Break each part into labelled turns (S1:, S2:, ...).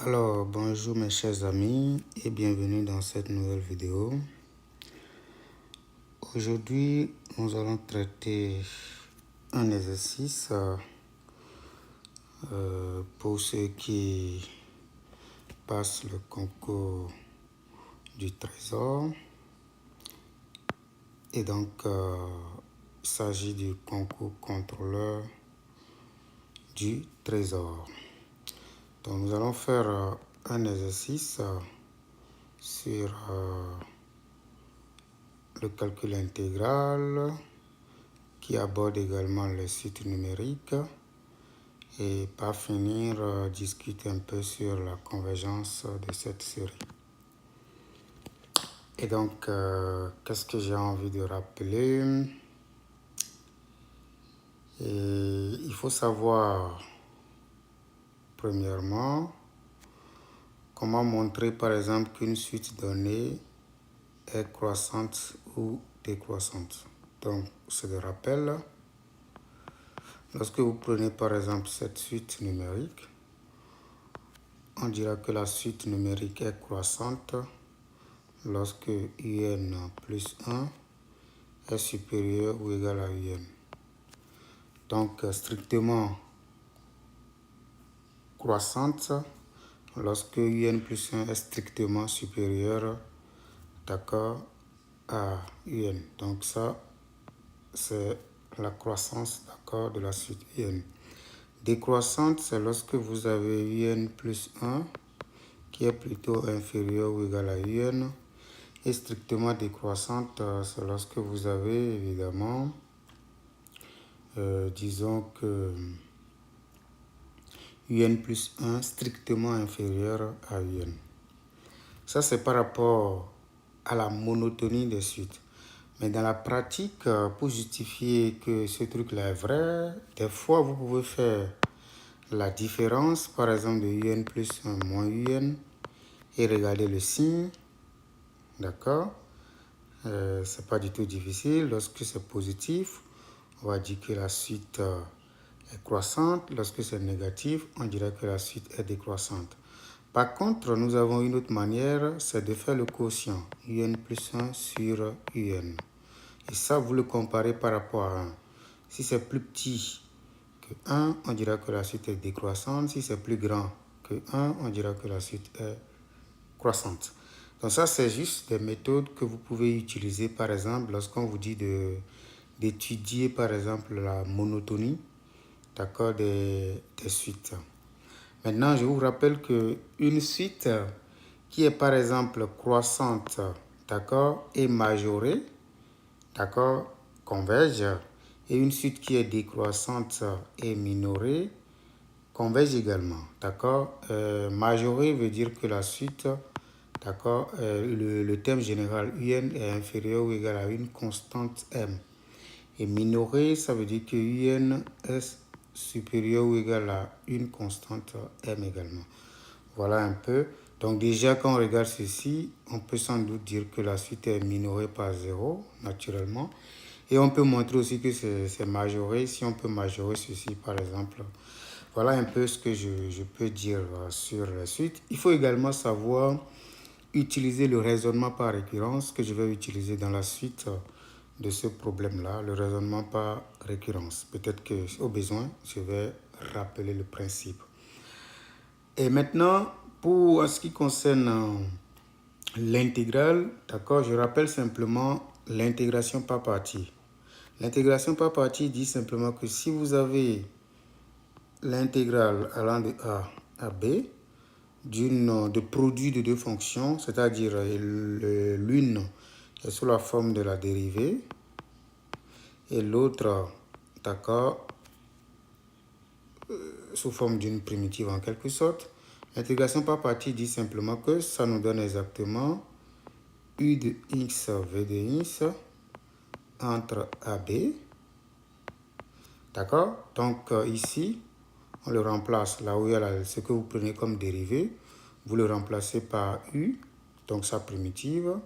S1: Alors, bonjour mes chers amis et bienvenue dans cette nouvelle vidéo. Aujourd'hui, nous allons traiter un exercice pour ceux qui passent le concours du Trésor. Et donc, il s'agit du concours contrôleur du Trésor. Donc, nous allons faire un exercice sur le calcul intégral qui aborde également le site numérique et par finir discuter un peu sur la convergence de cette série. Et donc, qu'est-ce que j'ai envie de rappeler? Et il faut savoir, premièrement, comment montrer par exemple qu'une suite donnée est croissante ou décroissante. Donc, c'est le rappel. Lorsque vous prenez par exemple cette suite numérique, on dira que la suite numérique est croissante lorsque UN plus 1 est supérieur ou égal à UN. Donc, strictement croissante lorsque UN plus 1 est strictement supérieur, d'accord, à UN. Donc, ça, c'est la croissance, d'accord, de la suite UN. Décroissante, c'est lorsque vous avez UN plus 1 qui est plutôt inférieur ou égal à UN. Et strictement décroissante, c'est lorsque vous avez évidemment, disons que UN plus 1 strictement inférieur à UN. Ça, c'est par rapport à la monotonie des suites. Mais dans la pratique, pour justifier que ce truc-là est vrai, des fois, vous pouvez faire la différence, par exemple, de UN plus 1 moins UN et regarder le signe. D'accord? C'est pas du tout difficile. Lorsque c'est positif, on va dire que la suite est croissante. Lorsque c'est négatif, on dirait que la suite est décroissante. Par contre, nous avons une autre manière, c'est de faire le quotient UN plus 1 sur UN. Et ça, vous le comparez par rapport à 1. Si c'est plus petit que 1, on dira que la suite est décroissante. Si c'est plus grand que 1, on dira que la suite est croissante. Donc ça, c'est juste des méthodes que vous pouvez utiliser, par exemple, lorsqu'on vous dit d'étudier, par exemple, la monotonie, d'accord, des suites. Maintenant, je vous rappelle qu'une suite qui est, par exemple, croissante, d'accord, et majorée, d'accord, converge, et une suite qui est décroissante et minorée, converge également, d'accord. Majorée veut dire que la suite, d'accord, le terme général UN est inférieur ou égal à une constante M. Et minorée, ça veut dire que UN est supérieur ou égal à une constante M également. Voilà un peu. Donc déjà, quand on regarde ceci, on peut sans doute dire que la suite est minorée par 0, naturellement. Et on peut montrer aussi que c'est majoré. Si on peut majorer ceci, par exemple. Voilà un peu ce que je peux dire sur la suite. Il faut également savoir utiliser le raisonnement par récurrence que je vais utiliser dans la suite de ce problème-là, le raisonnement par récurrence. Peut-être qu'au besoin, je vais rappeler le principe. Et maintenant, pour ce qui concerne l'intégrale, d'accord, je rappelle simplement l'intégration par partie. L'intégration par partie dit simplement que si vous avez l'intégrale allant de A à B, de produit de deux fonctions, c'est-à-dire l'une est sous la forme de la dérivée et l'autre, d'accord, sous forme d'une primitive en quelque sorte. L'intégration par partie dit simplement que ça nous donne exactement U de x V de x entre AB. D'accord? Donc ici, on le remplace là où il y a ce que vous prenez comme dérivée. Vous le remplacez par U, donc sa primitive.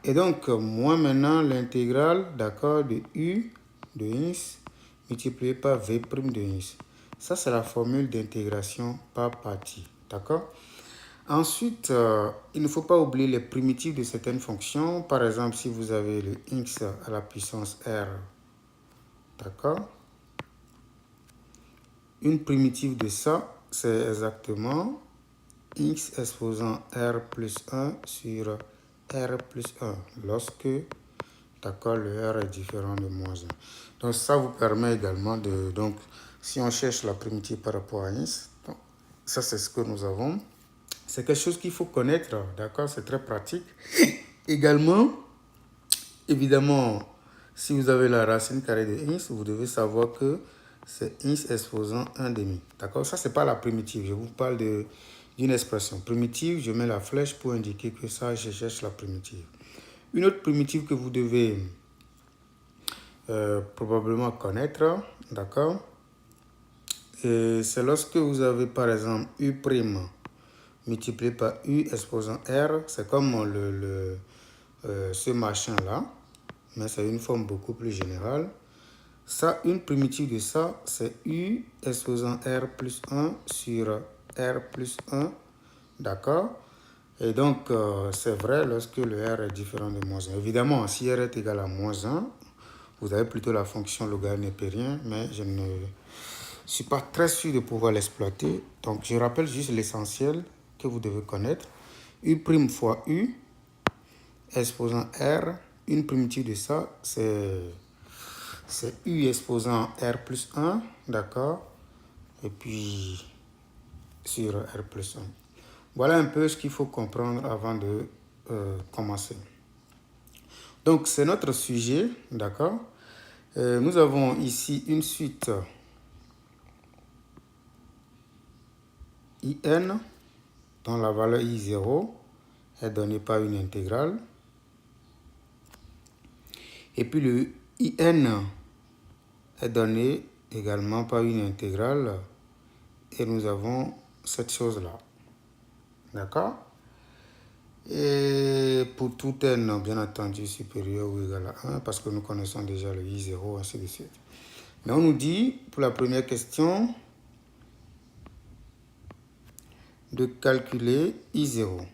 S1: Et donc, moi maintenant, l'intégrale, d'accord, de U de x multiplié par V' de x. Ça, c'est la formule d'intégration par partie. D'accord? Ensuite, il ne faut pas oublier les primitives de certaines fonctions. Par exemple, si vous avez le x à la puissance r, d'accord? Une primitive de ça, c'est exactement x exposant r plus 1 sur r plus 1 lorsque, d'accord, le r est différent de moins 1. Donc, ça vous permet également de... Donc, si on cherche la primitive par rapport à x, donc, ça, c'est ce que nous avons. C'est quelque chose qu'il faut connaître, d'accord? C'est très pratique. Également, évidemment, si vous avez la racine carrée de x, vous devez savoir que c'est x exposant 1 demi. D'accord? Ça, c'est pas la primitive. Je vous parle d'une expression. Primitive, je mets la flèche pour indiquer que ça, je cherche la primitive. Une autre primitive que vous devez probablement connaître, d'accord? C'est lorsque vous avez, par exemple, u' multiplié par u exposant r, c'est comme ce machin-là, mais c'est une forme beaucoup plus générale. Ça, une primitive de ça, c'est u exposant r plus 1 sur r plus 1, d'accord? Et donc, c'est vrai lorsque le r est différent de moins 1. Évidemment, si r est égal à moins 1, vous avez plutôt la fonction logarithme népérien, mais je ne suis pas très sûr de pouvoir l'exploiter. Donc, je rappelle juste l'essentiel que vous devez connaître. U' fois u exposant r, une primitive de ça, c'est u exposant r plus 1, d'accord? Et puis sur r plus 1. Voilà un peu ce qu'il faut comprendre avant de commencer. Donc, c'est notre sujet, d'accord? Nous avons ici une suite IN dont la valeur I0 est donnée par une intégrale. Et puis le IN est donné également par une intégrale. Et nous avons cette chose-là. D'accord? Et pour tout n, bien entendu, supérieur ou égal à 1, parce que nous connaissons déjà le I0, ainsi de suite. Mais on nous dit, pour la première question, de calculer I0.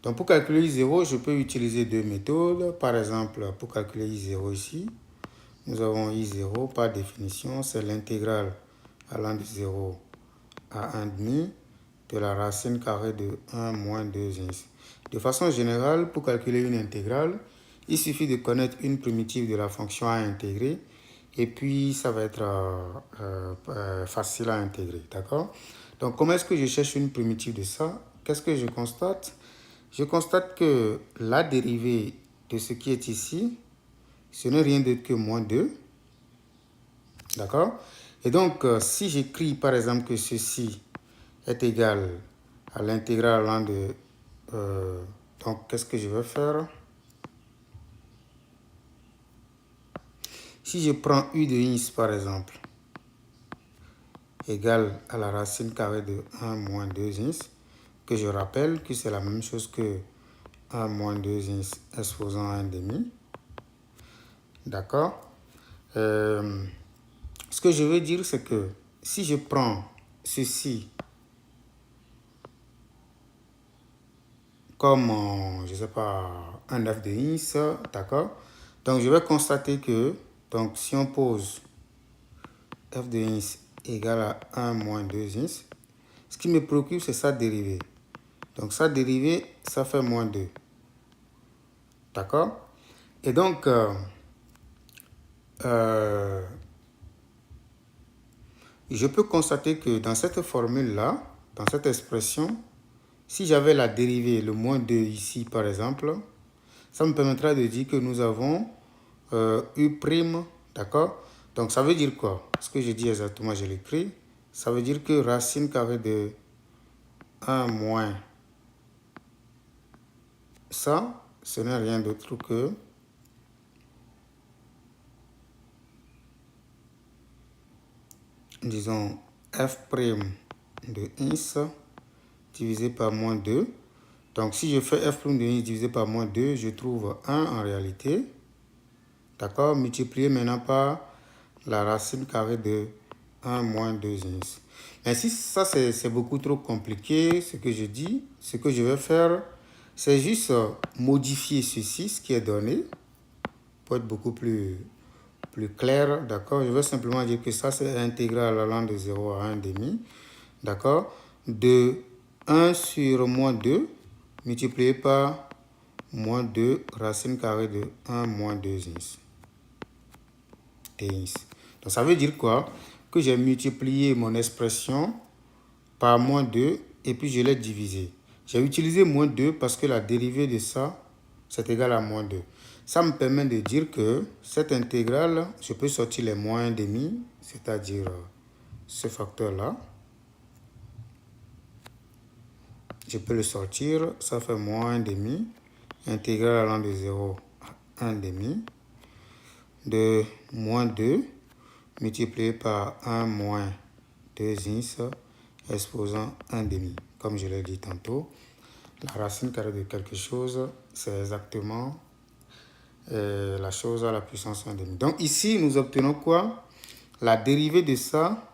S1: Donc, pour calculer I0, je peux utiliser deux méthodes. Par exemple, pour calculer I0 ici, nous avons I0, par définition, c'est l'intégrale allant de 0 à 1,5 de la racine carrée de 1 moins 2x. De façon générale, pour calculer une intégrale, il suffit de connaître une primitive de la fonction à intégrer et puis ça va être facile à intégrer, d'accord? Donc, comment est-ce que je cherche une primitive de ça? Qu'est-ce que je constate? Je constate que la dérivée de ce qui est ici, ce n'est rien d'autre que moins 2, d'accord? Et donc, si j'écris par exemple que ceci est égal à l'intégrale allant de... donc, qu'est-ce que je vais faire? Si je prends u de x, par exemple, égal à la racine carrée de 1 moins 2x, que je rappelle que c'est la même chose que 1 moins 2x exposant à 1,5. D'accord? Ce que je veux dire, c'est que si je prends ceci comme, je ne sais pas, un f de x, d'accord? Donc, je vais constater que, donc, si on pose f de x égale à 1 moins 2x, ce qui me préoccupe, c'est sa dérivée. Donc, sa dérivée, ça fait moins 2. D'accord? Et donc, je peux constater que dans cette formule-là, dans cette expression, si j'avais la dérivée, le moins 2 ici, par exemple, ça me permettra de dire que nous avons U', d'accord? Donc, ça veut dire quoi? Ce que je dis exactement, je l'écris. Ça veut dire que racine carrée de 1 moins ça, ce n'est rien d'autre que disons f' de x divisé par moins 2. Donc, si je fais f' de x divisé par moins 2, je trouve 1 en réalité. D'accord? Multiplié maintenant par la racine carrée de 1 moins 2x. Mais si ça c'est beaucoup trop compliqué, ce que je dis, ce que je vais faire, c'est juste modifier ceci, ce qui est donné, pour être beaucoup plus clair, d'accord? Je vais simplement dire que ça c'est intégrale allant de 0 à 1 demi, d'accord? De 1 sur moins 2 multiplié par moins 2 racine carrée de 1 moins 2x. Donc ça veut dire quoi? Que j'ai multiplié mon expression par moins 2 et puis je l'ai divisé. J'ai utilisé moins 2 parce que la dérivée de ça, c'est égal à moins 2. Ça me permet de dire que cette intégrale, je peux sortir les moins 1,5, c'est-à-dire ce facteur-là. Je peux le sortir, ça fait moins 1,5. Intégrale allant de 0 à 1,5 de moins 2 multiplié par 1 moins 2x exposant 1,5. Comme je l'ai dit tantôt, la racine carrée de quelque chose, c'est exactement la chose à la puissance 1,5. Donc ici, nous obtenons quoi? La dérivée de ça,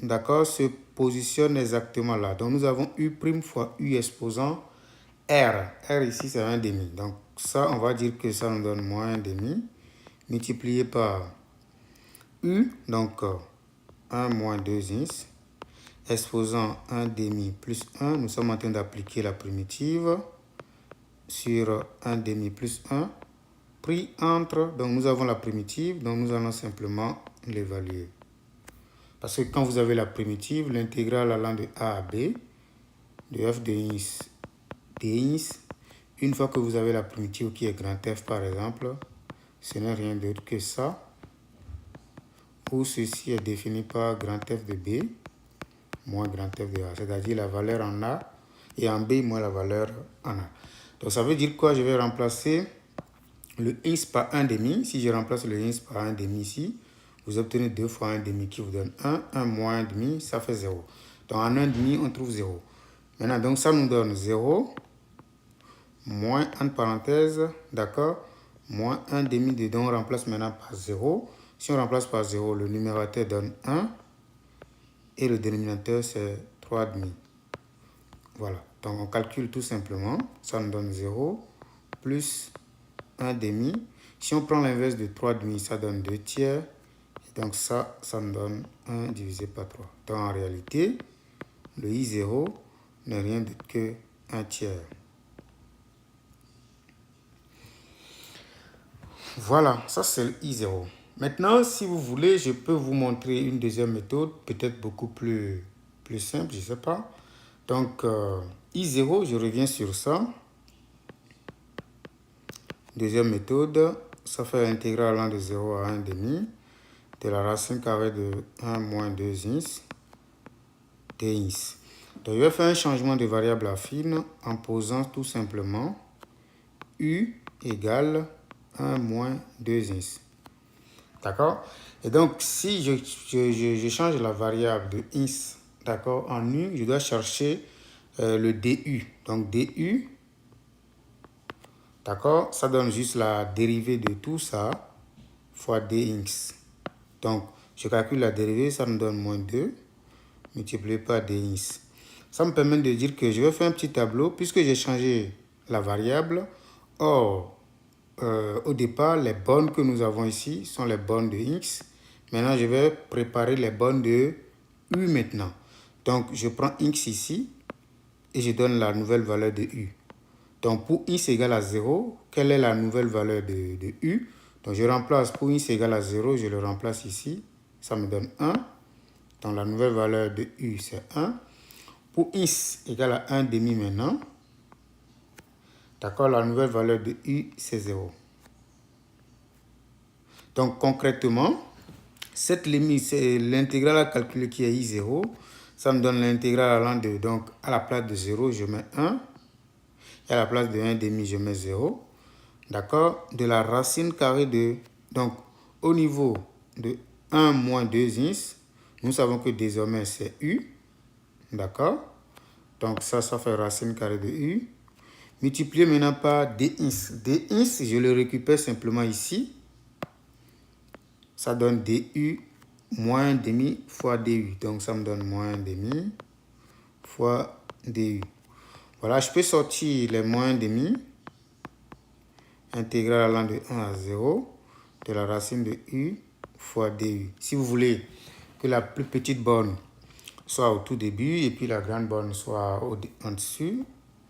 S1: d'accord, se positionne exactement là. Donc nous avons u' fois u exposant r. R ici, c'est 1,5. Donc ça, on va dire que ça nous donne moins 1,5 multiplié par u, donc 1 moins 2x, exposant 1,5 plus 1. Nous sommes en train d'appliquer la primitive sur 1,5 plus 1. Pris entre, donc nous avons la primitive, donc nous allons simplement l'évaluer. Parce que quand vous avez la primitive, l'intégrale allant de a à b, de f de x dx, une fois que vous avez la primitive qui est grand F par exemple, ce n'est rien d'autre que ça, où ceci est défini par grand F de b moins grand F de a, c'est-à-dire la valeur en a et en b moins la valeur en a. Donc ça veut dire quoi? Je vais remplacer le x par 1,5. Si je remplace le x par 1,5 ici, vous obtenez 2 fois 1,5 qui vous donne 1. 1 moins 1,5, ça fait 0. Donc en 1,5, on trouve 0. Maintenant, donc ça nous donne 0 moins, entre parenthèses, d'accord, moins 1,5 dedans, on remplace maintenant par 0. Si on remplace par 0, le numérateur donne 1 et le dénominateur c'est 3,5. Voilà, donc on calcule tout simplement, ça nous donne 0 plus 1,5. Si on prend l'inverse de 3,5, ça donne 2 tiers. Et donc ça nous donne 1 divisé par 3. Donc en réalité, le I0 n'est rien d'autre que 1 tiers. Voilà, ça c'est le I0. Maintenant, si vous voulez, je peux vous montrer une deuxième méthode, peut-être beaucoup plus simple, je ne sais pas. Donc, I0, je reviens sur ça. Deuxième méthode, ça fait l'intégrale allant de 0 à 1,5 de la racine carrée de 1 moins 2x dx. Donc, je vais faire un changement de variable affine en posant tout simplement u égale 1 moins 2x. D'accord? Et donc, si je change la variable de x, d'accord, en u, je dois chercher le du. Donc, du, d'accord, ça donne juste la dérivée de tout ça fois dx. Donc, je calcule la dérivée, ça me donne moins 2 multiplié par dx. Ça me permet de dire que je vais faire un petit tableau puisque j'ai changé la variable. Or, au départ, les bornes que nous avons ici sont les bornes de x. Maintenant, je vais préparer les bornes de u maintenant. Donc, je prends x ici et je donne la nouvelle valeur de u. Donc, pour x égale à 0, quelle est la nouvelle valeur de u? Donc, je remplace pour x égale à 0, je le remplace ici. Ça me donne 1. Donc, la nouvelle valeur de u, c'est 1. Pour x égale à 1,5 maintenant, d'accord, la nouvelle valeur de u, c'est 0. Donc, concrètement, cette limite, c'est l'intégrale à calculer qui est I0. Ça me donne l'intégrale allant de, donc, à la place de 0, je mets 1. Et à la place de 1,5, je mets 0. D'accord, de la racine carrée de, donc, au niveau de 1 moins 2x, nous savons que désormais, c'est u. D'accord, donc ça fait racine carrée de u. Multiplié maintenant par dx. Dx, je le récupère simplement ici. ça donne du moins 1 demi fois du. Donc, ça me donne moins 1 demi fois du. Voilà, je peux sortir les moins 1 demi intégrale allant de 1 à 0 de la racine de u fois du. Si vous voulez que la plus petite borne soit au tout début et puis la grande borne soit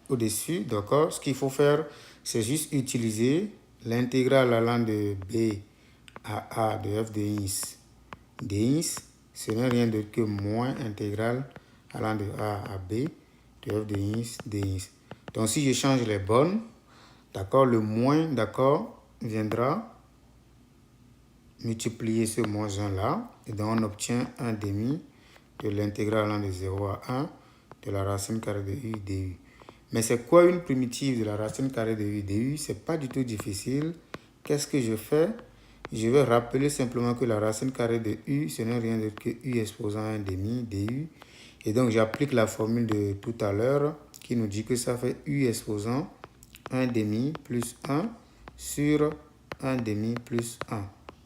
S1: au-dessus, d'accord? Ce qu'il faut faire, c'est juste utiliser l'intégrale allant de b à a de f de x. dx, ce n'est rien d'autre que moins intégrale allant de a à b de f de x dx. Donc si je change les bornes, d'accord, le moins, d'accord, viendra multiplier ce moins 1 là, et donc on obtient 1 demi de l'intégrale allant de 0 à 1 de la racine carrée de u du. Mais c'est quoi une primitive de la racine carrée de u du? C'est pas du tout difficile. Qu'est-ce que je fais? Je vais rappeler simplement que la racine carrée de u, ce n'est rien d'autre que u exposant 1 demi du. Et donc j'applique la formule de tout à l'heure qui nous dit que ça fait u exposant 1 demi plus 1 sur 1 demi plus 1,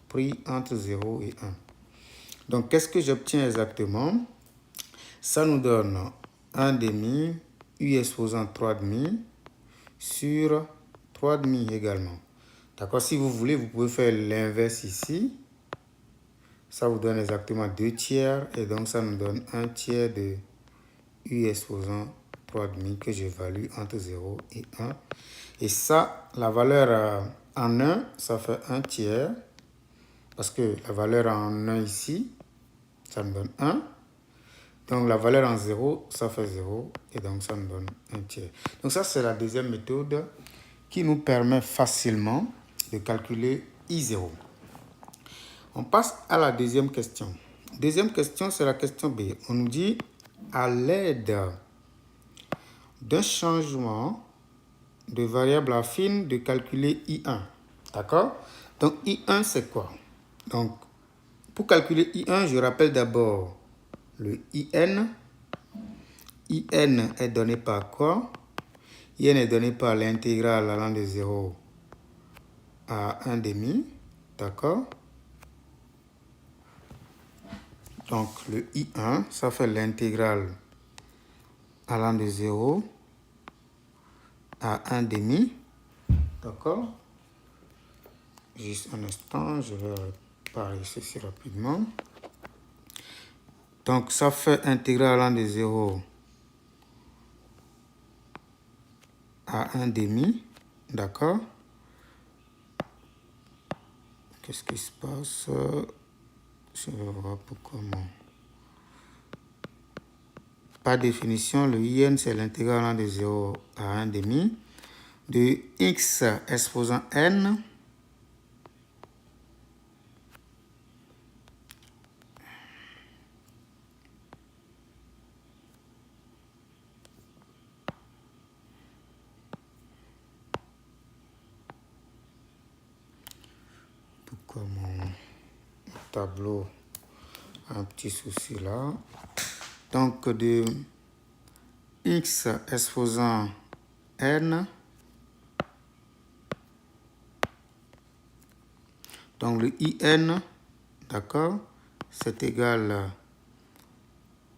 S1: pris entre 0 et 1. Donc, qu'est-ce que j'obtiens exactement? Ça nous donne 1 demi, u exposant 3 demi sur 3 demi également. D'accord? Si vous voulez, vous pouvez faire l'inverse ici. Ça vous donne exactement 2 tiers. Et donc, ça nous donne 1 tiers de u exposant 3 demi que j'évalue entre 0 et 1. Et ça, la valeur en 1, ça fait 1 tiers. Parce que la valeur en 1 ici, ça me donne 1. Donc, la valeur en 0, ça fait 0. Et donc, ça me donne 1 tiers. Donc, ça, c'est la deuxième méthode qui nous permet facilement de calculer I0. On passe à la deuxième question. Deuxième question, c'est la question B. On nous dit, à l'aide d'un changement de variable affine, de calculer I1. D'accord? Donc, I1, c'est quoi? Donc, pour calculer I1, je rappelle d'abord le IN. IN est donné par quoi? IN est donné par l'intégrale allant de 0 à 1 demi. D'accord? Donc, le I1, ça fait l'intégrale allant de 0 à 1 demi. D'accord? Juste un instant, je vais réparer ceci rapidement. Donc, ça fait intégrale allant de 0 à 1 demi. D'accord? Qu'est-ce qui se passe? Je vais voir pourquoi non. Par définition, le IN, c'est l'intégrale allant de 0 à 1 demi de x exposant n pourquoi mon tableau a un petit souci là. Donc, de x exposant n, donc le IN, d'accord, c'est égal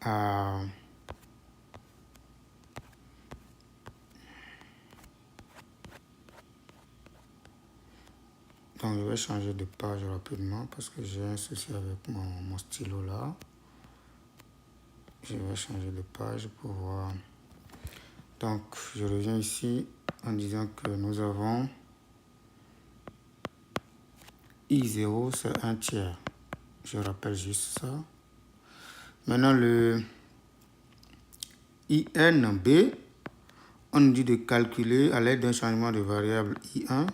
S1: à donc je vais changer de page rapidement parce que j'ai un souci avec mon stylo là. Je vais changer de page pour voir. Donc, je reviens ici en disant que nous avons I0, c'est 1 tiers. Je rappelle juste ça. Maintenant, le INB, on nous dit de calculer à l'aide d'un changement de variable I1.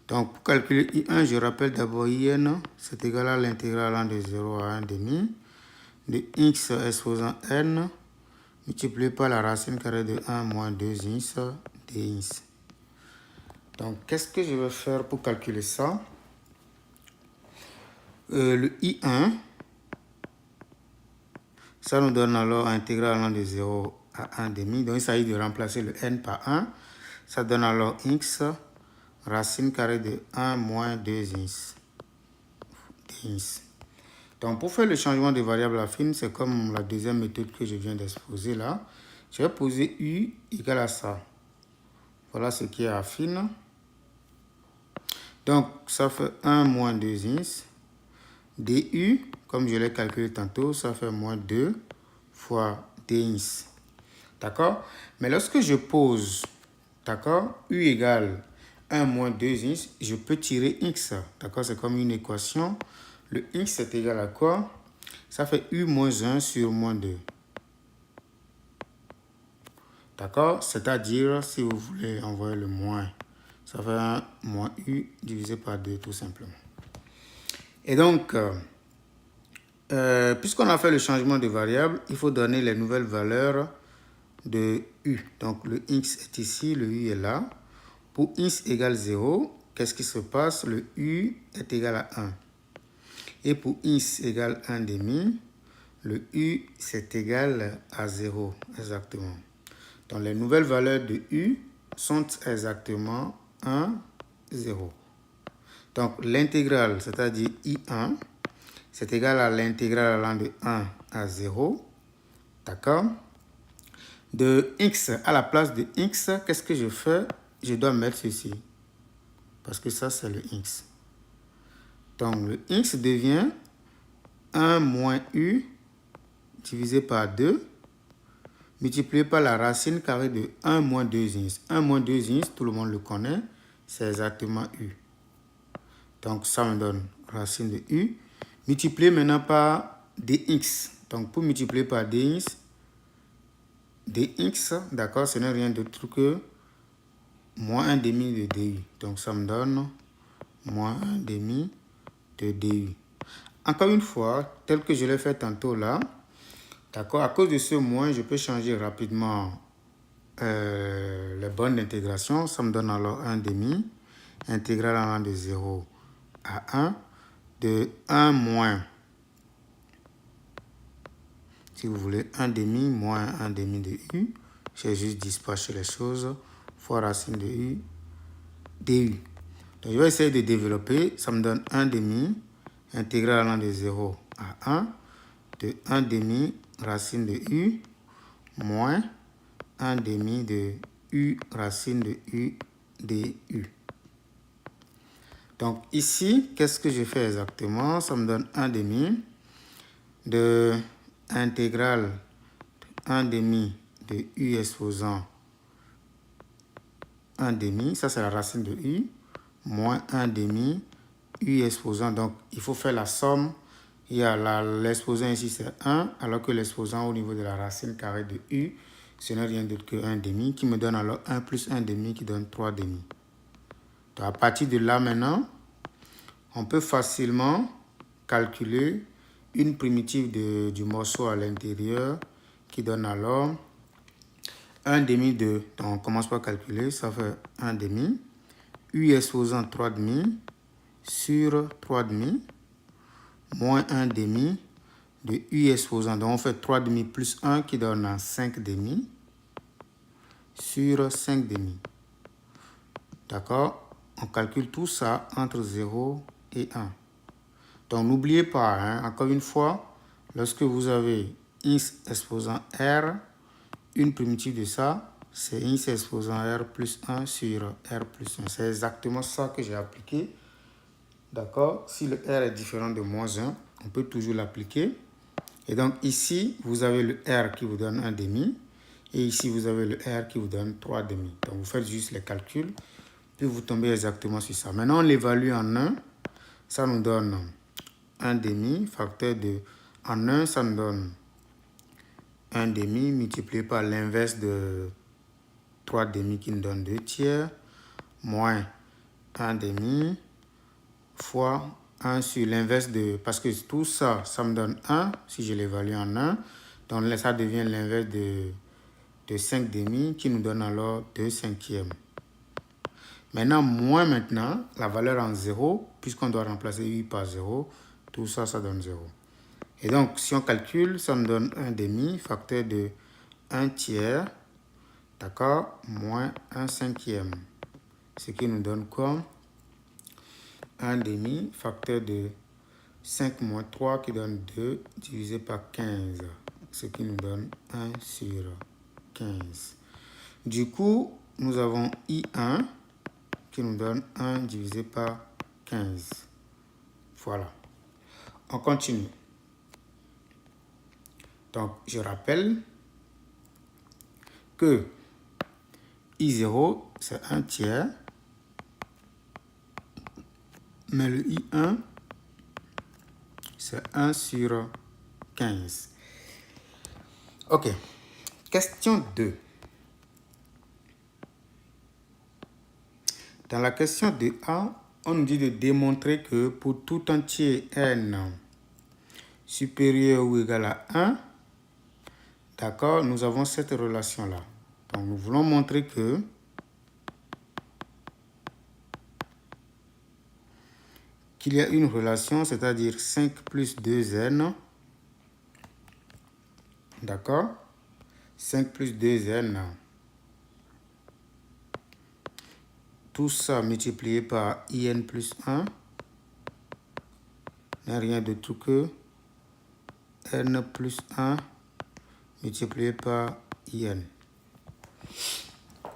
S1: Donc, pour calculer I1, je rappelle d'abord IN, c'est égal à l'intégrale allant de 0 à 1 demi de x exposant n multiplié par la racine carrée de 1 moins 2x dx. Donc, qu'est-ce que je vais faire pour calculer ça? Le I1, ça nous donne alors intégrale allant de 0 à 1 demi. Donc, il s'agit de remplacer le n par 1. Ça donne alors x racine carrée de 1 moins 2x. Donc, pour faire le changement de variable affine, c'est comme la deuxième méthode que je viens d'exposer là. Je vais poser u égale à ça. Voilà ce qui est affine. Donc, ça fait 1 moins 2x. du, comme je l'ai calculé tantôt, ça fait moins 2 fois dx. D'accord? Mais lorsque je pose, d'accord, u égale 1 moins 2x, je peux tirer x. D'accord? C'est comme une équation. Le x est égal à quoi? Ça fait u moins 1 sur moins 2. D'accord? C'est-à-dire, si vous voulez envoyer le moins, ça fait 1 moins u divisé par 2, tout simplement. Et donc, puisqu'on a fait le changement de variable, il faut donner les nouvelles valeurs de u. Donc, le x est ici, le u est là. Pour x égale 0, qu'est-ce qui se passe? Le u est égal à 1. Et pour x égale 1 demi, le u c'est égal à 0, exactement. Donc, les nouvelles valeurs de u sont exactement 1, 0. Donc, l'intégrale, c'est-à-dire I1, c'est égal à l'intégrale allant de 1 à 0. D'accord? De x à la place de x, qu'est-ce que je fais? Je dois mettre ceci. Parce que ça, c'est le x. Donc, le x devient 1 moins u divisé par 2 multiplié par la racine carrée de 1 moins 2x. 1 moins 2x, tout le monde le connaît, c'est exactement u. Donc, ça me donne racine de u. Multiplié maintenant par dx. Donc, pour multiplier par dx, d'accord, ce n'est rien d'autre que moins 1 demi de du. Donc, ça me donne moins 1 demi de du. Encore une fois, tel que je l'ai fait tantôt là, d'accord, à cause de ce moins, je peux changer rapidement les bornes d'intégration. Ça me donne alors 1 demi, intégrale allant de 0 à 1, de 1 moins, si vous voulez, 1 demi moins 1 demi de u. J'ai juste dispatché les choses, fois racine de u, du. Donc, je vais essayer de développer. Ça me donne 1 demi, intégrale allant de 0 à 1, de 1 demi racine de u, moins 1 demi de u racine de u du. Donc ici, qu'est-ce que je fais exactement? Ça me donne 1 demi de intégrale 1 demi de u exposant 1 demi, ça c'est la racine de u, moins 1 demi u exposant. Donc il faut faire la somme. Il y a l'exposant ici c'est 1, alors que l'exposant au niveau de la racine carrée de u, ce n'est rien d'autre que 1 demi, qui me donne alors 1 plus 1 demi qui donne 3 demi. Donc à partir de là maintenant, on peut facilement calculer une primitive du morceau à l'intérieur qui donne alors 1 demi de, donc on commence par calculer, ça fait 1 demi, u exposant 3 demi sur 3 demi, moins 1 demi de u exposant, donc on fait 3 demi plus 1 qui donne 5 demi sur 5 demi. D'accord? On calcule tout ça entre 0 et 1. Donc n'oubliez pas, hein, encore une fois, lorsque vous avez x exposant r, une primitive de ça, c'est x exposant r plus 1 sur r plus 1. C'est exactement ça que j'ai appliqué. D'accord? Si le r est différent de moins 1, on peut toujours l'appliquer. Et donc ici, vous avez le r qui vous donne 1 demi. Et ici, vous avez le r qui vous donne 3 demi. Donc vous faites juste les calculs. Puis vous tombez exactement sur ça. Maintenant, on l'évalue en 1. Ça nous donne 1 demi, facteur de... En 1, ça nous donne 1 demi multiplié par l'inverse de 3 demi qui nous donne 2 tiers, moins 1 demi fois 1 sur l'inverse de... Parce que tout ça, ça me donne 1 si je l'évalue en 1. Donc là, ça devient l'inverse de 5 demi qui nous donne alors 2 cinquièmes. Maintenant, moins maintenant, la valeur en 0, puisqu'on doit remplacer u par 0, tout ça, ça donne 0. Et donc, si on calcule, ça me donne 1 demi, facteur de 1 tiers, d'accord, moins 1 cinquième. Ce qui nous donne quoi? 1 demi, facteur de 5 moins 3 qui donne 2 divisé par 15. Ce qui nous donne 1 sur 15. Du coup, nous avons I1 qui nous donne 1 divisé par 15. Voilà. On continue. Donc, je rappelle que I0, c'est 1 tiers. Mais le I1, c'est 1 sur 15. OK. Question 2. Dans la question 2A, on nous dit de démontrer que pour tout entier n supérieur ou égal à 1, d'accord, nous avons cette relation-là. Donc, nous voulons montrer que qu'il y a une relation, c'est-à-dire 5 plus 2n, d'accord, 5 plus 2n, tout ça multiplié par in plus 1 n'est rien de tout que n plus 1 multiplié par in.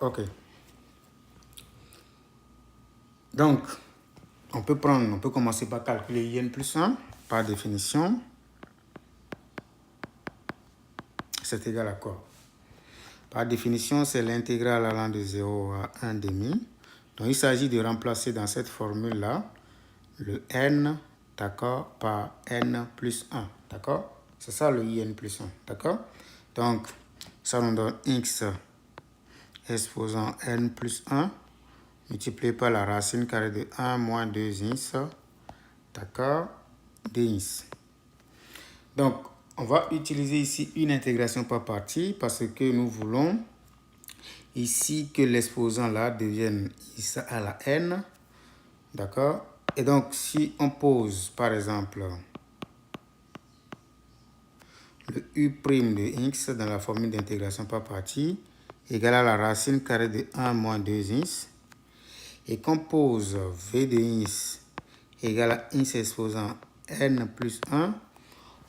S1: OK. Donc, on peut commencer par calculer in plus 1 par définition. C'est égal à quoi? Par définition, c'est l'intégrale allant de 0 à 1 demi. Donc, il s'agit de remplacer dans cette formule-là le n, d'accord, par n plus 1, d'accord? C'est ça le in plus 1, d'accord? Donc, ça nous donne x exposant n plus 1 multiplié par la racine carrée de 1 moins 2x, d'accord, dx. Donc, on va utiliser ici une intégration par partie parce que nous voulons ici que l'exposant là devienne x à la n, d'accord? Et donc, si on pose, par exemple, le u' de x dans la formule d'intégration par partie égale à la racine carrée de 1 moins 2x, et qu'on pose v de x égale à x exposant n plus 1,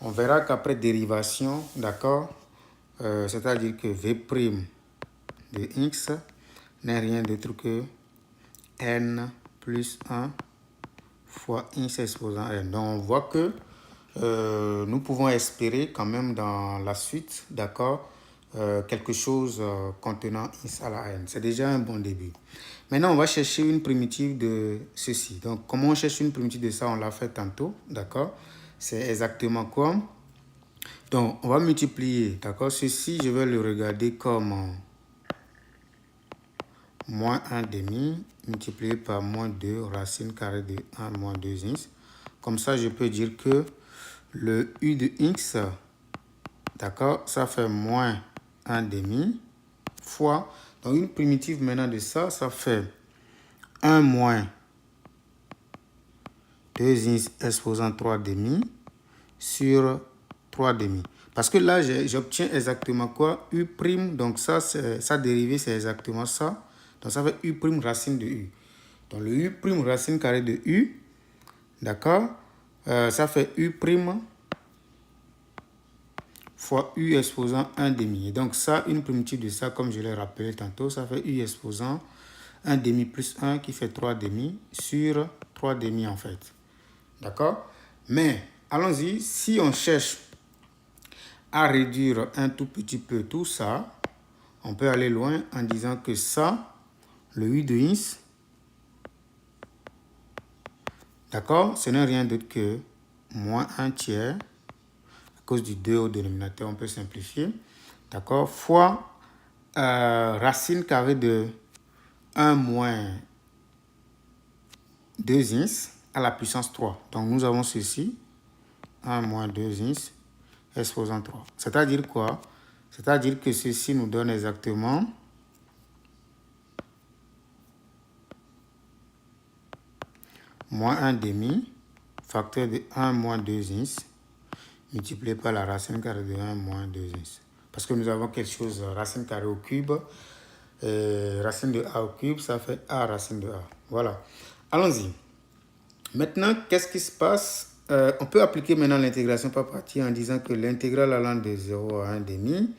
S1: on verra qu'après dérivation, d'accord, c'est-à-dire que v' de x n'est rien d'autre que n plus 1 fois x exposant n. Donc, on voit que nous pouvons espérer quand même dans la suite, d'accord, quelque chose contenant x à la n. C'est déjà un bon début. Maintenant, on va chercher une primitive de ceci. Donc, comment on cherche une primitive de ça? On l'a fait tantôt, d'accord? C'est exactement quoi? Donc, on va multiplier, d'accord? Ceci, je vais le regarder comme moins 1 demi multiplié par moins 2 racine carrée de 1 moins 2x. Comme ça, je peux dire que le u de x, d'accord, ça fait moins 1 demi fois, donc une primitive maintenant de ça, ça fait 1 moins 2x exposant 3 demi sur 3 demi. Parce que là, j'obtiens exactement quoi? U', donc ça, sa dérivée, c'est exactement ça. Donc ça fait U' racine de U. Donc le U' racine carrée de U, d'accord, ça fait U' fois U exposant 1 demi. Et donc ça, une primitive de ça, comme je l'ai rappelé tantôt, ça fait U exposant 1 demi plus 1 qui fait 3 demi sur 3 demi en fait. D'accord? Mais allons-y, si on cherche à réduire un tout petit peu tout ça, on peut aller loin en disant que ça, le u de x, d'accord, ce n'est rien d'autre que moins 1 tiers, à cause du 2 au dénominateur, on peut simplifier, d'accord, fois racine carrée de 1 moins 2x à la puissance 3. Donc nous avons ceci, 1 moins 2x exposant 3. C'est-à-dire quoi? C'est-à-dire que ceci nous donne exactement moins 1 demi, facteur de 1 moins 2x, multiplié par la racine carrée de 1 moins 2x. Parce que nous avons quelque chose, racine carrée au cube, Et racine de a au cube, ça fait a racine de a. Voilà. Allons-y. Maintenant, qu'est-ce qui se passe? On peut appliquer maintenant l'intégration par partie en disant que l'intégrale allant de 0 à 1 demi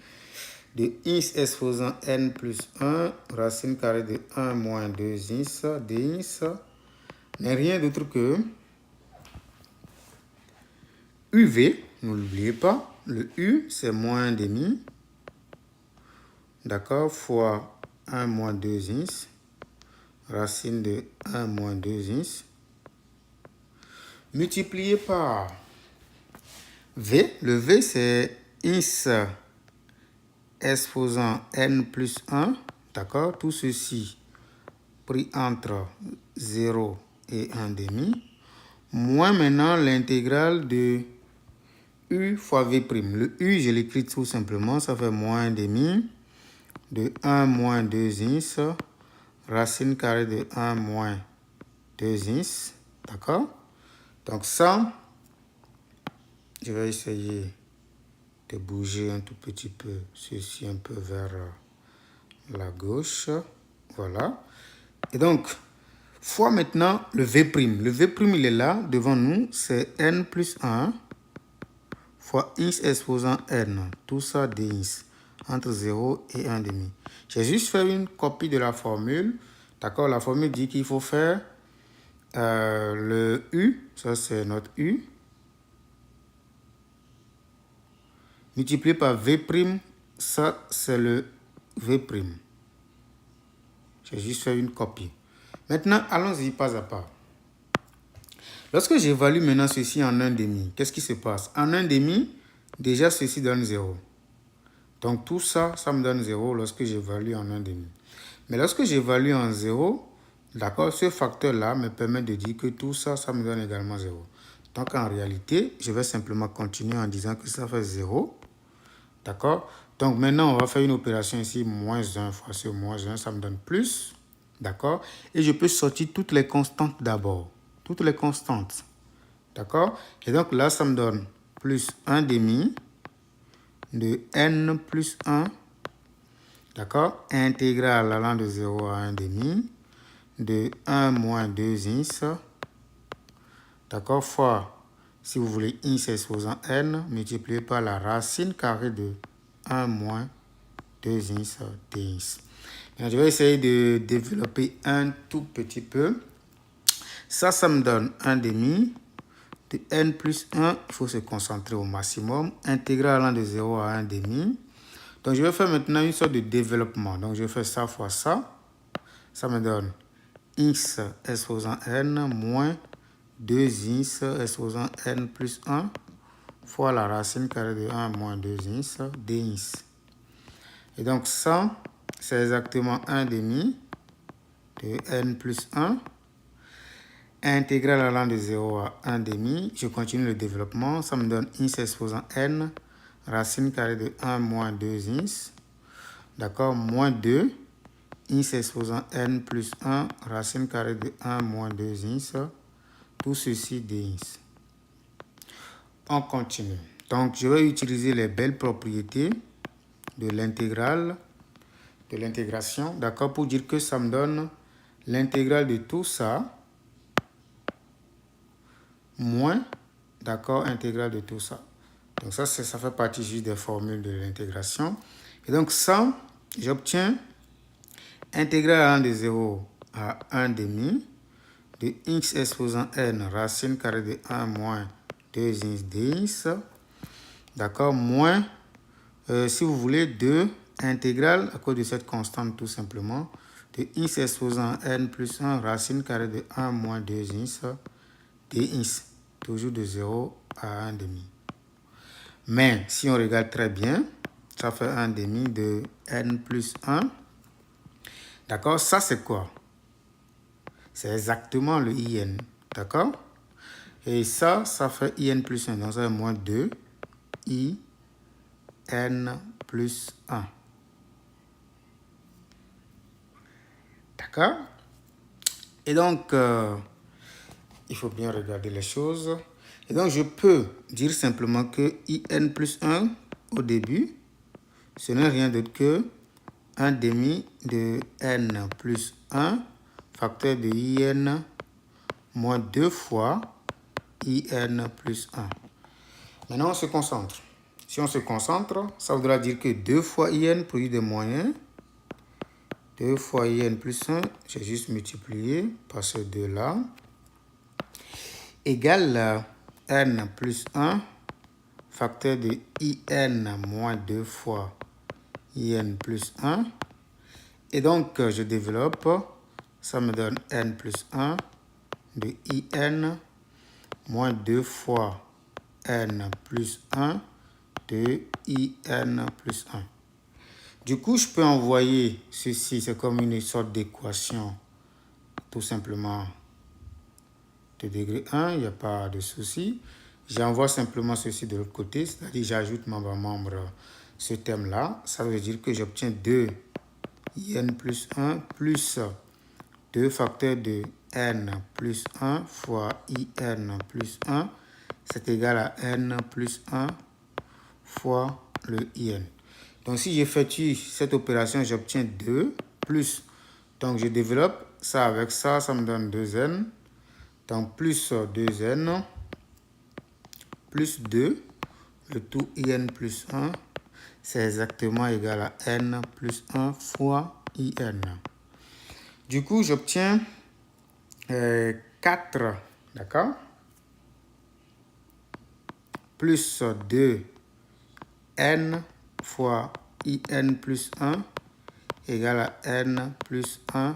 S1: de x exposant n plus 1 racine carrée de 1 moins 2 x dx n'est rien d'autre que UV, ne l'oubliez pas, le U c'est moins 1 demi, d'accord, fois 1 moins 2x, racine de 1 moins 2x, multiplié par V, le V c'est x exposant n plus 1, d'accord, tout ceci pris entre 0 et 1 demi, moins maintenant l'intégrale de U fois V'. Le U, je l'écris tout simplement, ça fait moins 1 demi de 1 moins 2x, racine carrée de 1 moins 2x, d'accord? Donc ça, je vais essayer de bouger un tout petit peu ceci un peu vers la gauche, voilà. Et donc, fois maintenant le V'. Le V', il est là, devant nous, c'est n plus 1 fois x exposant n, tout ça dx, entre 0 et 1 demi. J'ai juste fait une copie de la formule. D'accord, la formule dit qu'il faut faire le U, ça c'est notre U, multiplié par V', ça c'est le V'. J'ai juste fait une copie. Maintenant, allons-y pas à pas. Lorsque j'évalue maintenant ceci en 1 demi, qu'est-ce qui se passe? En 1 demi, déjà ceci donne 0. Donc tout ça, ça me donne 0 lorsque j'évalue en 1 demi. Mais lorsque j'évalue en 0, d'accord, ce facteur-là me permet de dire que tout ça, ça me donne également 0. Donc en réalité, je vais simplement continuer en disant que ça fait 0. D'accord? Donc maintenant, on va faire une opération ici, moins 1 fois ce moins 1, ça me donne plus. D'accord? Et je peux sortir toutes les constantes d'abord. Toutes les constantes. D'accord? Et donc là, ça me donne plus 1 demi de n plus 1. D'accord? Intégrale allant de 0 à 1 demi de 1 moins 2x. D'accord? Fois, si vous voulez, x exposant n multiplié par la racine carrée de 1 moins 2x dx. Je vais essayer de développer un tout petit peu. Ça me donne 1 demi de n plus 1. Il faut se concentrer au maximum. Intégrale allant de 0 à 1 demi. Donc, je vais faire maintenant une sorte de développement. Donc, je fais ça fois ça. Ça me donne x exposant n moins 2x exposant n plus 1 fois la racine carrée de 1 moins 2x dx. Et donc, ça, c'est exactement 1 demi de n plus 1. Intégrale allant de 0 à 1 demi. Je continue le développement. Ça me donne x exposant n, racine carrée de 1 moins 2x. D'accord, moins 2. X exposant n plus 1, racine carrée de 1 moins 2x. Tout ceci dx. On continue. Donc, je vais utiliser les belles propriétés de l'intégrale, de l'intégration, d'accord, pour dire que ça me donne l'intégrale de tout ça, moins, d'accord, intégrale de tout ça. Donc ça fait partie juste des formules de l'intégration. Et donc ça, j'obtiens intégrale allant de 0 à 1 demi de x exposant n, racine carrée de 1 moins 2x dx, d'accord, moins, si vous voulez, 2 intégrale, à cause de cette constante tout simplement, de x exposant n plus 1, racine carrée de 1 moins 2x dx, toujours de 0 à 1 demi. Mais si on regarde très bien, ça fait 1 demi de n plus 1. D'accord, ça c'est quoi? C'est exactement le in, d'accord? Et ça fait in plus 1, donc ça fait moins 2 in plus 1. D'accord? Et donc, il faut bien regarder les choses. Et donc, je peux dire simplement que in plus 1 au début, ce n'est rien d'autre que 1 demi de n plus 1 facteur de in moins 2 fois in plus 1. Maintenant, on se concentre. Si on se concentre, ça voudra dire que 2 fois in produit des moyens. 2 fois in plus 1, j'ai juste multiplié par ce 2-là, égale n plus 1 facteur de in moins 2 fois in plus 1. Et donc, je développe, ça me donne n plus 1 de in moins 2 fois n plus 1 de in plus 1. Du coup, je peux envoyer ceci, c'est comme une sorte d'équation, tout simplement de degré 1, il n'y a pas de souci. J'envoie simplement ceci de l'autre côté, c'est-à-dire j'ajoute membre ce terme-là. Ça veut dire que j'obtiens 2 in plus 1 plus 2 facteurs de n plus 1 fois in plus 1, c'est égal à n plus 1 fois le in. Donc, si j'effectue cette opération, j'obtiens 2 plus. Donc, je développe ça avec ça, ça me donne 2n. Donc, plus 2n plus 2, le tout in plus 1, c'est exactement égal à n plus 1 fois in. Du coup, j'obtiens 4, d'accord? Plus 2n fois in plus 1 égale à n plus 1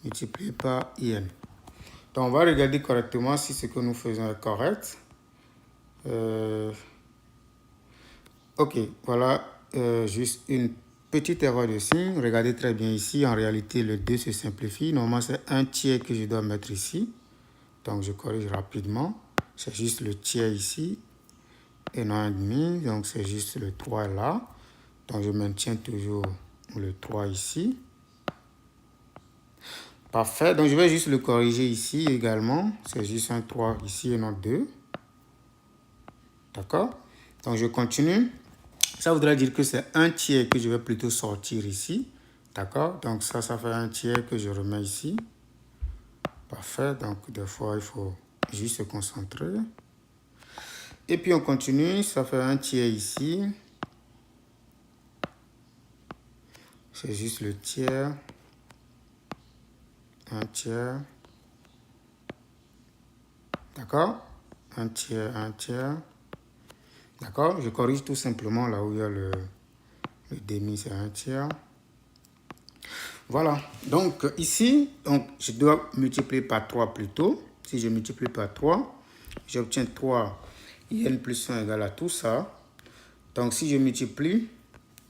S1: multiplié par in. Donc, on va regarder correctement si ce que nous faisons est correct. Ok, voilà juste une petite erreur de signe. Regardez très bien ici. En réalité, le 2 se simplifie. Normalement, c'est un tiers que je dois mettre ici. Donc, je corrige rapidement. C'est juste le tiers ici et non un demi. Donc, c'est juste le 3 là. Donc, je maintiens toujours le 3 ici. Parfait. Donc, je vais juste le corriger ici également. C'est juste un 3 ici et non 2. D'accord? Donc, je continue. Ça voudrait dire que c'est un tiers que je vais plutôt sortir ici. D'accord? Donc, ça fait un tiers que je remets ici. Parfait. Donc, des fois, il faut juste se concentrer. Et puis, on continue. Ça fait un tiers ici. C'est juste le tiers. Un tiers. D'accord? Un tiers, un tiers. D'accord? Je corrige tout simplement là où il y a le demi, c'est un tiers. Voilà. Donc, ici, je dois multiplier par 3 plutôt. Si je multiplie par 3, j'obtiens 3 in plus 1 égale à tout ça. Donc, si je multiplie,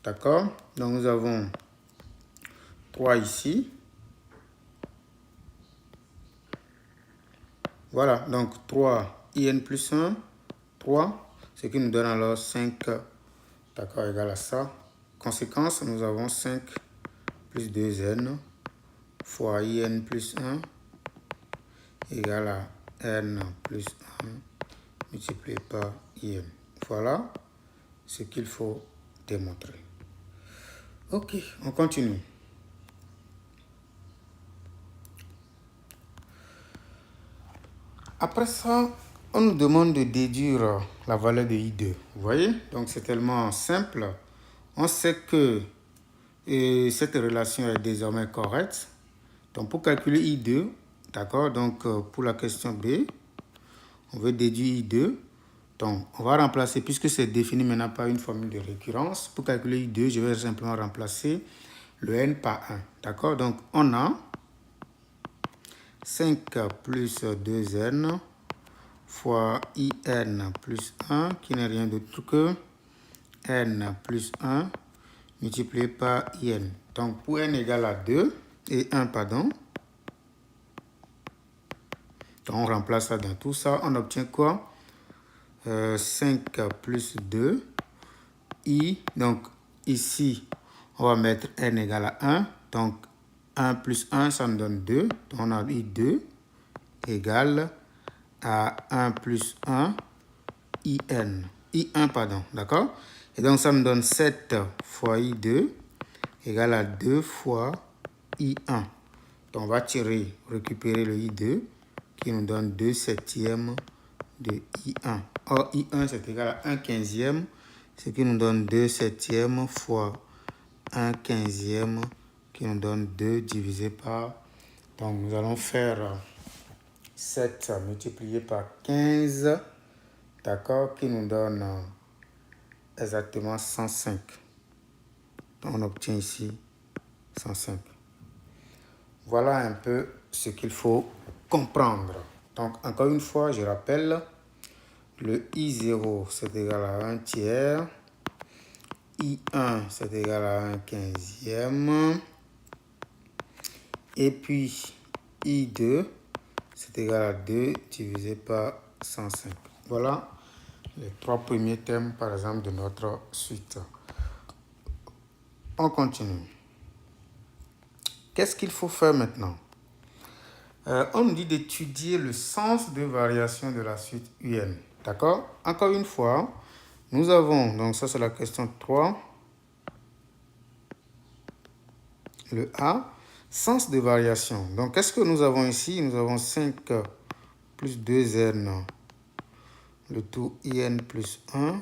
S1: d'accord? Donc, nous avons 3 ici. Voilà. Donc, 3 in plus 1, 3, ce qui nous donne alors 5, d'accord, égal à ça. Conséquence, nous avons 5 plus 2n fois in plus 1 égale à n plus 1 multiplié par in. Voilà ce qu'il faut démontrer. Ok, on continue. Après ça, on nous demande de déduire la valeur de I2. Vous voyez? Donc, c'est tellement simple. On sait que cette relation est désormais correcte. Donc, pour calculer I2, d'accord? Donc, pour la question B, on veut déduire I2. Donc, on va remplacer, puisque c'est défini maintenant par une formule de récurrence. Pour calculer I2, je vais simplement remplacer le n par 1. D'accord? Donc, on a 5 plus 2n fois in plus 1, qui n'est rien d'autre que n plus 1 multiplié par in. Donc, pour n égale à 2 et 1, pardon. Donc, on remplace ça dans tout ça. On obtient quoi? 5 plus 2, i. Donc, ici, on va mettre n égale à 1. Donc, 1 plus 1, ça nous donne 2. Donc, on a i2 égale à 1 plus 1, in. I1, pardon. D'accord? Et donc, ça me donne 7 fois i2 égale à 2 fois I1. Donc, on va récupérer le I2 qui nous donne 2 septièmes de I1. Or, I1, c'est égal à 1 quinzième, ce qui nous donne 2 septièmes fois 1 quinzième, qui nous donne 2 divisé par... Donc, nous allons faire 7 multiplié par 15, d'accord, qui nous donne exactement 105. Donc, on obtient ici 105. Voilà un peu ce qu'il faut comprendre. Donc, encore une fois, je rappelle, le I0, c'est égal à 1 tiers. I1, c'est égal à 1 quinzième. Et puis, I2, c'est égal à 2 divisé par 105. Voilà les 3 premiers thèmes, par exemple, de notre suite. On continue. Qu'est-ce qu'il faut faire maintenant? On nous dit d'étudier le sens de variation de la suite UN. D'accord? Encore une fois, nous avons, donc ça c'est la question 3, le A, sens de variation. Donc qu'est-ce que nous avons ici? Nous avons 5 plus 2n, le tout IN plus 1,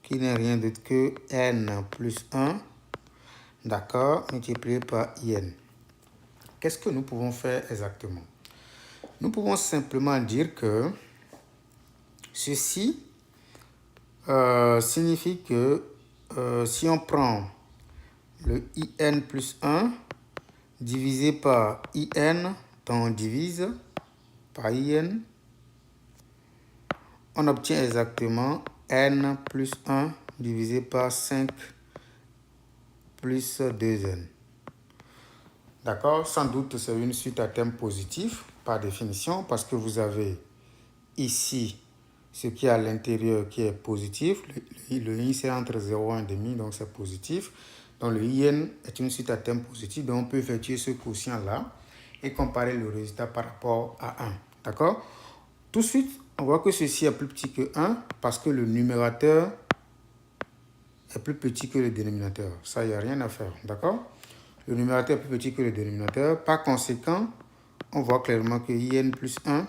S1: qui n'est rien d'autre que N plus 1, d'accord, multiplié par IN. Qu'est-ce que nous pouvons faire exactement? Nous pouvons simplement dire que ceci signifie que si on prend le IN plus 1 divisé par IN, donc on divise par IN, on obtient exactement N plus 1 divisé par 5 plus 2N. D'accord? Sans doute, c'est une suite à terme positif par définition parce que vous avez ici ce qui est à l'intérieur qui est positif. Le I, c'est entre 0 et 1,5, donc c'est positif. Donc le IN est une suite à terme positif, donc on peut effectuer ce quotient-là et comparer le résultat par rapport à 1. D'accord? Tout de suite, on voit que ceci est plus petit que 1 parce que le numérateur est plus petit que le dénominateur. Ça, il n'y a rien à faire. D'accord? Le numérateur est plus petit que le dénominateur. Par conséquent, on voit clairement que IN plus 1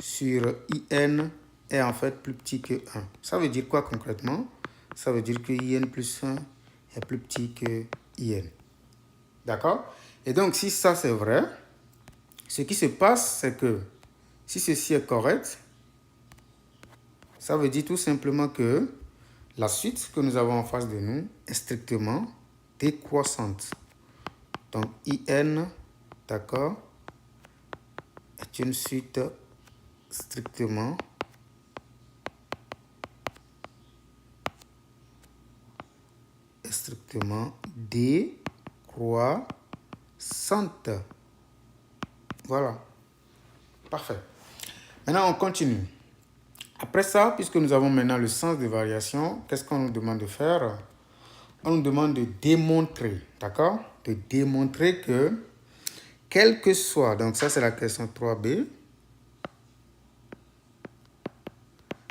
S1: sur IN est en fait plus petit que 1. Ça veut dire quoi concrètement? Ça veut dire que IN plus 1 est plus petit que IN. D'accord? Et donc, si ça c'est vrai, ce qui se passe, c'est que si ceci est correct, ça veut dire tout simplement que la suite que nous avons en face de nous est strictement décroissante. Donc, IN, d'accord, est une suite strictement décroissante. Voilà. Parfait. Maintenant, on continue. Après ça, puisque nous avons maintenant le sens de variation, qu'est-ce qu'on nous demande de faire? On nous demande de démontrer, d'accord? De démontrer que, quel que soit, donc ça c'est la question 3b,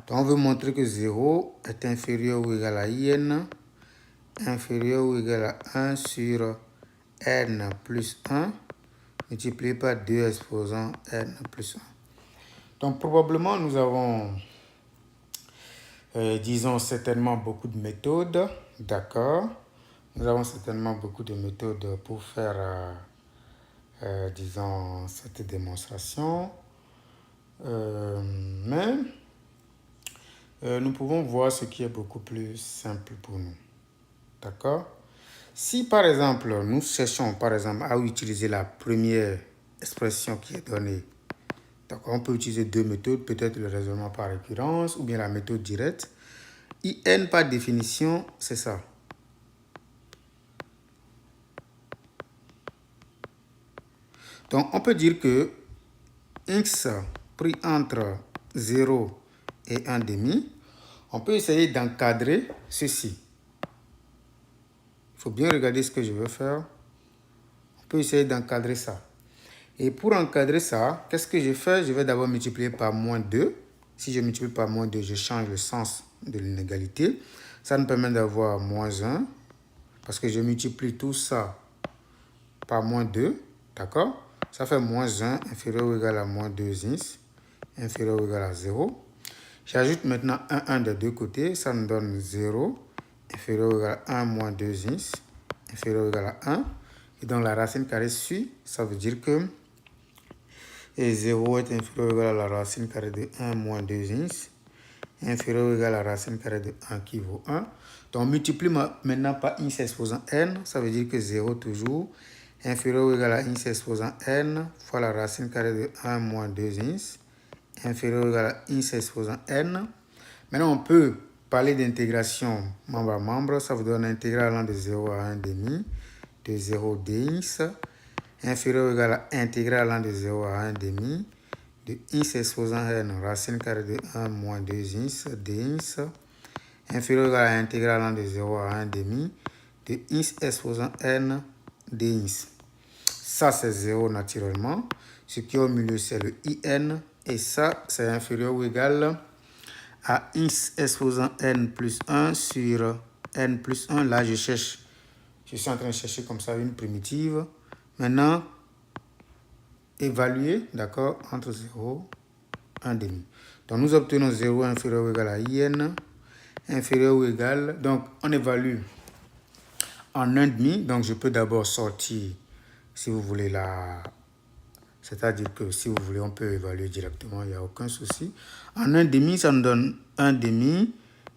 S1: donc on veut montrer que 0 est inférieur ou égal à IN, inférieur ou égal à 1 sur N plus 1, multiplié par 2 exposant N plus 1. Donc probablement nous avons, disons certainement beaucoup de méthodes, d'accord? Nous avons certainement beaucoup de méthodes pour faire, disons, cette démonstration. Mais nous pouvons voir ce qui est beaucoup plus simple pour nous. D'accord? Si par exemple, nous cherchons par exemple à utiliser la première expression qui est donnée, donc on peut utiliser deux méthodes, peut-être le raisonnement par récurrence ou bien la méthode directe. IN par définition, c'est ça. Donc on peut dire que x pris entre 0 et 1,5, on peut essayer d'encadrer ceci. Il faut bien regarder ce que je veux faire. On peut essayer d'encadrer ça. Et pour encadrer ça, qu'est-ce que je fais? Je vais d'abord multiplier par moins 2. Si je multiplie par moins 2, je change le sens de l'inégalité. Ça nous permet d'avoir moins 1. parce que je multiplie tout ça par moins 2, d'accord? Ça fait moins 1 inférieur ou égal à moins 2 ins, inférieur ou égal à 0. J'ajoute maintenant 1 des deux côtés, ça nous donne 0, inférieur ou égal à 1 moins 2 ins, inférieur ou égal à 1. Et donc la racine carrée suit, ça veut dire que 0 est inférieur ou égal à la racine carrée de 1 moins 2 ins, inférieur ou égal à la racine carrée de 1 qui vaut 1. Donc on multiplie maintenant par ins exposant n, ça veut dire que 0 toujours, inférieur ou égal à ins exposant n fois la racine carrée de 1 moins 2 ins, inférieur ou égal à ins exposant n. Maintenant, on peut parler d'intégration membre à membre. Ça vous donne intégrale allant de 0 à 1 demi, de 0 dins, inférieur ou égal à intégrale allant de 0 à 1 demi, de ins exposant n, racine carrée de 1 moins 2 ins, dins, inférieur ou égal à intégrale allant de 0 à 1 demi, de ins exposant n, dins. Ça, c'est 0 naturellement. Ce qui est au milieu, c'est le in. Et ça, c'est inférieur ou égal à ins exposant n plus 1 sur n plus 1. Là, je suis en train de chercher comme ça une primitive. Maintenant, évaluer, d'accord, entre 0 et 1 demi. Donc, nous obtenons 0 inférieur ou égal à in, inférieur ou égal. Donc, on évalue en 1 demi. Donc, je peux d'abord sortir, si vous voulez, c'est-à-dire que si vous voulez, on peut évaluer directement, il n'y a aucun souci. En 1 demi, ça nous donne 1 demi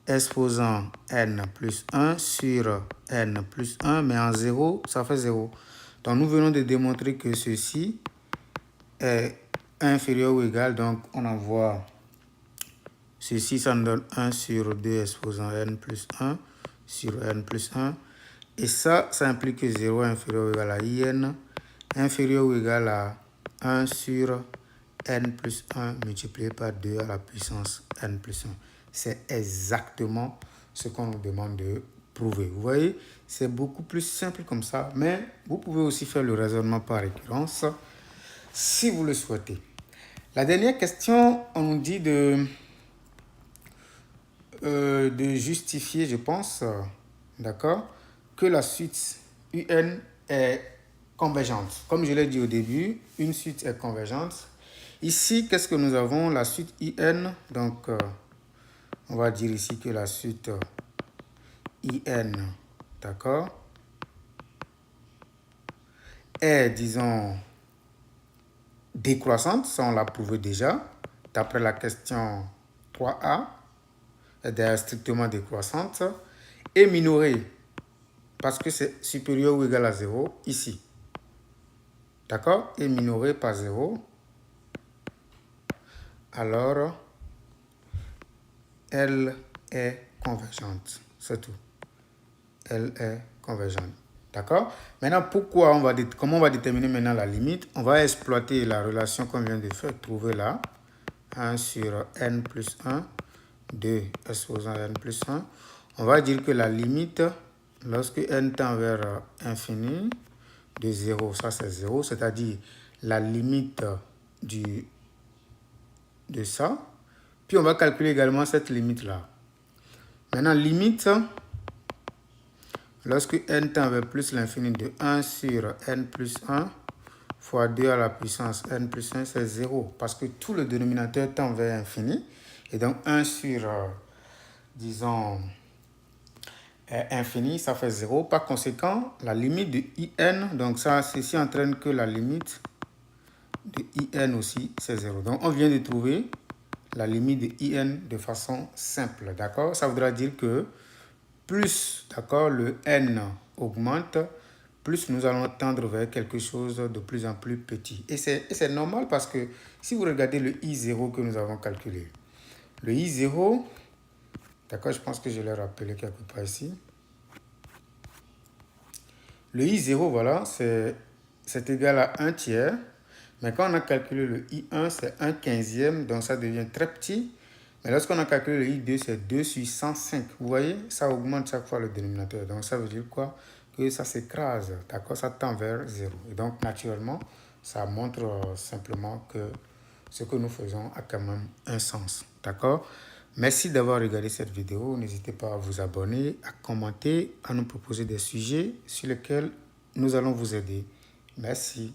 S1: exposant n plus 1 sur n plus 1, mais en 0, ça fait 0. Donc, nous venons de démontrer que ceci est inférieur ou égal. Donc, on envoie ceci, ça nous donne 1 sur 2 exposant n plus 1 sur n plus 1. Et ça implique que 0 est inférieur ou égal à in, inférieur ou égal à 1 sur n plus 1 multiplié par 2 à la puissance n plus 1. C'est exactement ce qu'on nous demande de prouver. Vous voyez, c'est beaucoup plus simple comme ça, mais vous pouvez aussi faire le raisonnement par récurrence si vous le souhaitez. La dernière question, on nous dit de justifier, je pense, d'accord, que la suite UN est convergente. Comme je l'ai dit au début, une suite est convergente. Ici, qu'est-ce que nous avons? La suite IN. Donc, on va dire ici que la suite IN, d'accord, est, disons, décroissante. Ça, on l'a prouvé déjà. D'après la question 3A, elle est strictement décroissante. Et minorée, parce que c'est supérieur ou égal à 0, ici. D'accord? Et minorée par 0. Alors, elle est convergente. C'est tout. Elle est convergente. D'accord? Maintenant, comment on va déterminer maintenant la limite? On va exploiter la relation qu'on vient de faire, trouver là. 1 sur n plus 1, 2 exposant n plus 1. On va dire que la limite, lorsque n tend vers infini, de 0, ça c'est 0, c'est-à-dire la limite de ça. Puis on va calculer également cette limite-là. Maintenant, limite, lorsque n tend vers plus l'infini de 1 sur n plus 1 fois 2 à la puissance n plus 1, c'est 0. Parce que tout le dénominateur tend vers infini. Et donc 1 sur, disons, infini, ça fait 0. Par conséquent, la limite de in, donc ça, ceci entraîne que la limite de in aussi, c'est 0. Donc, on vient de trouver la limite de in de façon simple, d'accord? Ça voudra dire que plus, d'accord, le n augmente, plus nous allons tendre vers quelque chose de plus en plus petit. Et c'est normal parce que si vous regardez le I0 que nous avons calculé, le I0, d'accord, je pense que je l'ai rappelé quelque part ici. Le I0, voilà, c'est égal à 1 tiers. Mais quand on a calculé le I1, c'est 1 quinzième, donc ça devient très petit. Mais lorsqu'on a calculé le I2, c'est 2 sur 105. Vous voyez, ça augmente chaque fois le dénominateur. Donc ça veut dire quoi? Que ça s'écrase, d'accord? Ça tend vers 0. Et donc, naturellement, ça montre simplement que ce que nous faisons a quand même un sens, d'accord? Merci d'avoir regardé cette vidéo. N'hésitez pas à vous abonner, à commenter, à nous proposer des sujets sur lesquels nous allons vous aider. Merci.